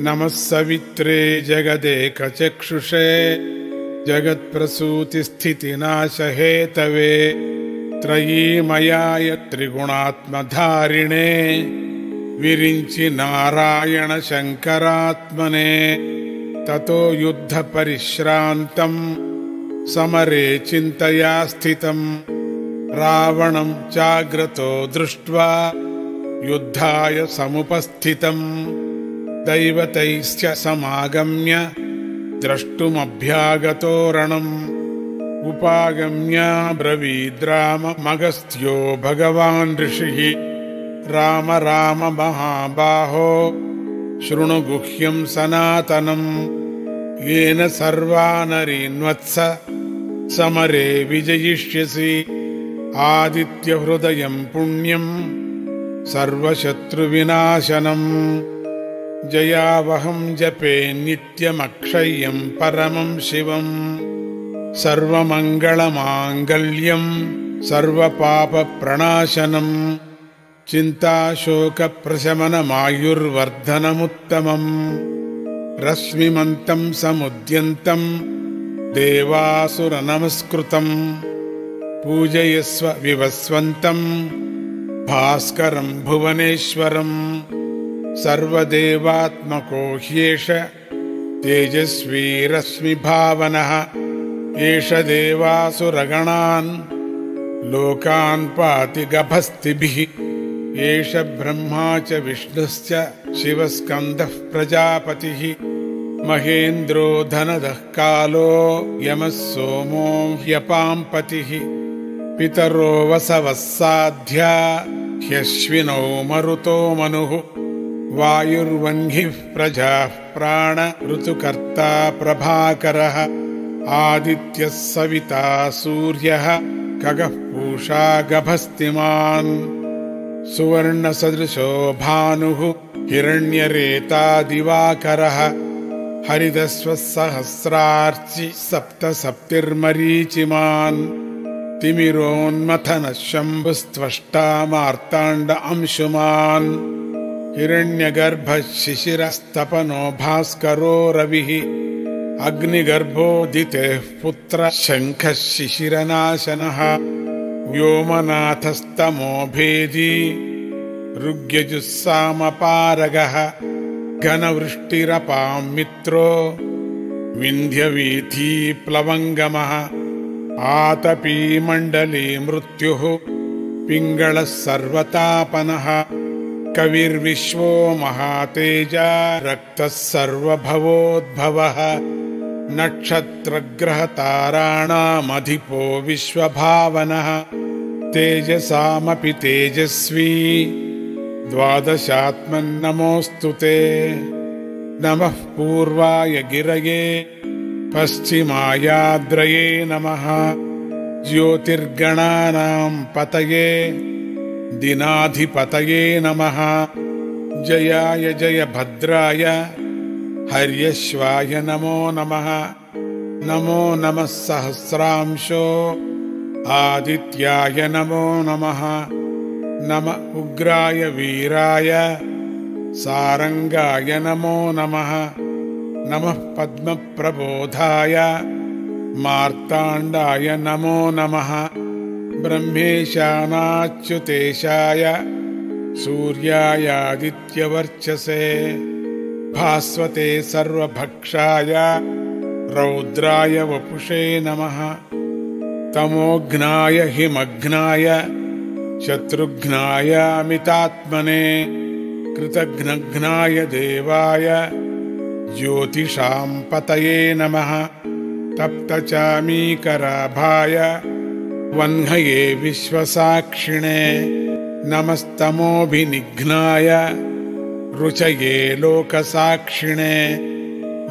नमः सवित्रे जगदेकचक्षुषे जगत्प्रसूतिस्थितिनाशहेतवे त्रयीमयाय त्रिगुणात्मधारिणे विरिञ्चि नारायण शङ्करात्मने ततो युद्धपरिश्रान्तम् समरे चिन्तया स्थितम् रावणं चाग्रतो दृष्ट्वा युद्धाय समुपस्थितम् दैवतैश्च समागम्य द्रष्टुमभ्यागतो रणम् उपागम्य ब्रवीद्राममगस्त्यो भगवान् ऋषिः राम राम महाबाहो शृणु गुह्यं सनातनम् येन सर्वानरीन्वत्स समरे विजयिष्यसि आदित्यहृदयं पुण्यं सर्वशत्रुविनाशनम् जयावहं जपे नित्यमक्षय्यं परमं शिवम् सर्वमङ्गलमाङ्गल्यं सर्वपापप्रणाशनम् चिन्ताशोकप्रशमनमायुर्वर्धनमुत्तमम् रश्मिमन्तं समुद्यन्तं देवासुरनमस्कृतम् पूजयस्व विवस्वन्तं भास्करं भुवनेश्वरम् सर्वदेवात्मको ह्येष तेजस्वी रश्मिभावनः एष देवासुरगणान् लोकान् पाति गभस्तिभिः एष ब्रह्मा च विष्णुश्च शिवस्कन्दः प्रजापतिः महेन्द्रो धनदः कालो यमः सोमो ह्यपाम्पतिः पितरो वसवः साध्या ह्यश्विनौ मरुतो मनुः वायुर्वह्निः प्रजाः प्राण ऋतुकर्ता प्रभाकरः आदित्यः सविता सूर्यः खगः पूषा गभस्तिमान् सुवर्णसदृशो भानुः हिरण्यरेता दिवाकरः हरिदस्वः सहस्रार्चि सप्तसप्तिर्मरीचिमान् तिमिरोन्मथनः शम्भुस्त्वष्टा मार्ताण्ड अंशुमान् हिरण्यगर्भः शिशिरस्तपनो भास्करो रविः अग्निगर्भोदितेः पुत्रः शङ्खः शिशिरनाशनः व्योमनाथस्तमो भेदी ऋग्यजुस्सामपारगः घनवृष्टिरपां मित्रो विन्ध्यवीथी प्लवङ्गमः आतपी मण्डली मृत्युः पिङ्गळः सर्वतापनः कविर्विश्वो महातेजा रक्तः सर्वभवोद्भवः नक्षत्रग्रहताराणामधिपो विश्वभावनः तेजसामपि तेजस्वी द्वादशात्मन्नमोऽस्तु ते नमः पूर्वाय गिरये पश्चिमायाद्रये नमः ज्योतिर्गणानां पतये दिनाधिपतये नमः जयाय जयभद्राय हर्यश्वाय नमो नमः नमो नमः सहस्रांशो आदित्याय नमो नमः नम उग्राय वीराय सारंगाय नमो नमः नमः पद्मप्रबोधाय मार्ताण्डाय नमो नमः ब्रह्मेशानाच्युतेशाय सूर्यायादित्यवर्चसे भास्वते सर्वभक्षाय रौद्राय वपुषे नमः तमोघ्नाय हिमघ्नाय शत्रुघ्नाय अमितात्मने कृतघ्नघ्नाय देवाय ज्योतिषां पतये नमः तप्तचामीकराभाय वह्नये विश्वसाक्षिणे नमस्तमोभिनिघ्नाय रुचये लोकसाक्षिणे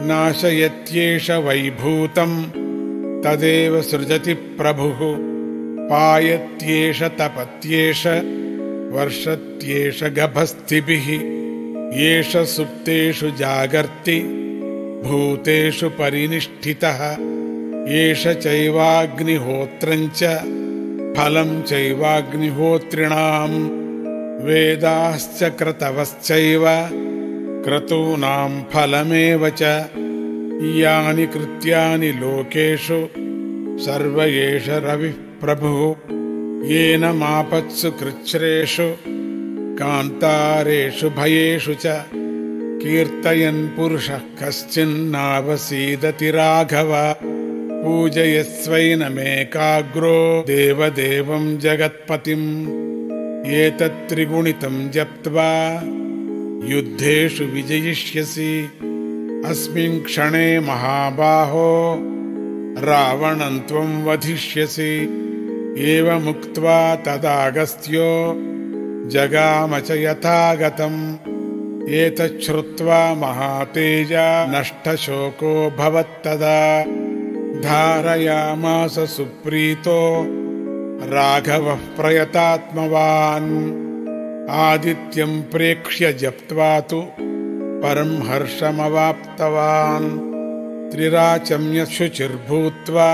नाशयत्येष वैभूतं तदेव सृजति प्रभुः पायत्येष तपत्येष वर्षत्येष गभस्तिभिः येष सुप्तेषु जागर्ति भूतेषु परिनिष्ठितः येष चैवाग्निहोत्रञ्च फलं चैवाग्निहोत्रिणाम् वेदाश्च क्रतवश्चैव क्रतूनां फलमेव च यानि कृत्यानि लोकेषु सर्व एष रविः प्रभुः येन मापत्सु कृच्छ्रेषु कान्तारेषु भयेषु च कीर्तयन् पुरुषः कश्चिन्नावसीदति राघव पूजयस्वैनमेकाग्रो देवदेवं जगत्पतिम् एतत्त्रिगुणितं जप्त्वा युद्धेषु विजयिष्यसि अस्मिन् क्षणे महाबाहो रावणं त्वं वधिष्यसि एवमुक्त्वा तदागस्त्यो जगाम च यथागतम् एतच्छ्रुत्वा महातेजा नष्टशोको भवत्तदा धारयामास सुप्रीतो राघवः प्रयतात्मवान् आदित्यं प्रेक्ष्य जप्त्वा तु परं हर्षमवाप्तवान् त्रिराचम्य शुचिर्भूत्वा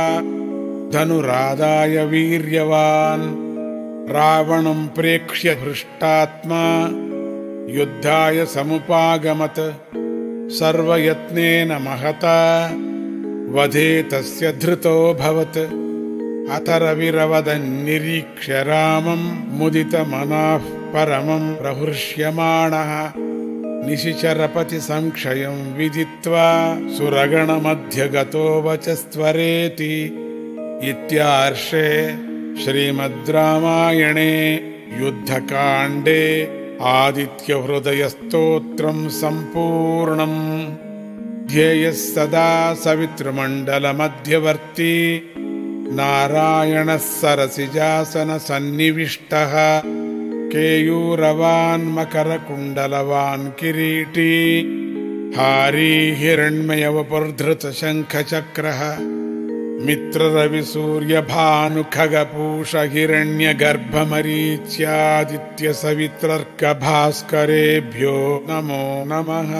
धनुरादाय वीर्यवान् रावणं प्रेक्ष्य हृष्टात्मा युद्धाय समुपागमत् सर्वयत्नेन महता वधे तस्य धृतोऽभवत् अथ रविरवदन्निरीक्ष्य रामं मुदितमनाः परमं प्रहृष्यमाणः निशिचरपतिसंक्षयं विदित्वा सुरगणमध्यगतो वचस्त्वरेति इत्यार्षे श्रीमद् रामायणे युद्धकाण्डे आदित्यहृदयस्तोत्रं सम्पूर्णम् ध्येयः सदा सवितृमण्डलमध्यवर्ती नारायणः सरसिजासनसन्निविष्टः केयूरवान् मकरकुण्डलवान् किरीटी हारी हिरण्मयवपुर्धृतशङ्खचक्रः मित्ररविसूर्यभानुखगपूष हिरण्यगर्भमरीच्यादित्यसवितर्कभास्करेभ्यो नमो नमः।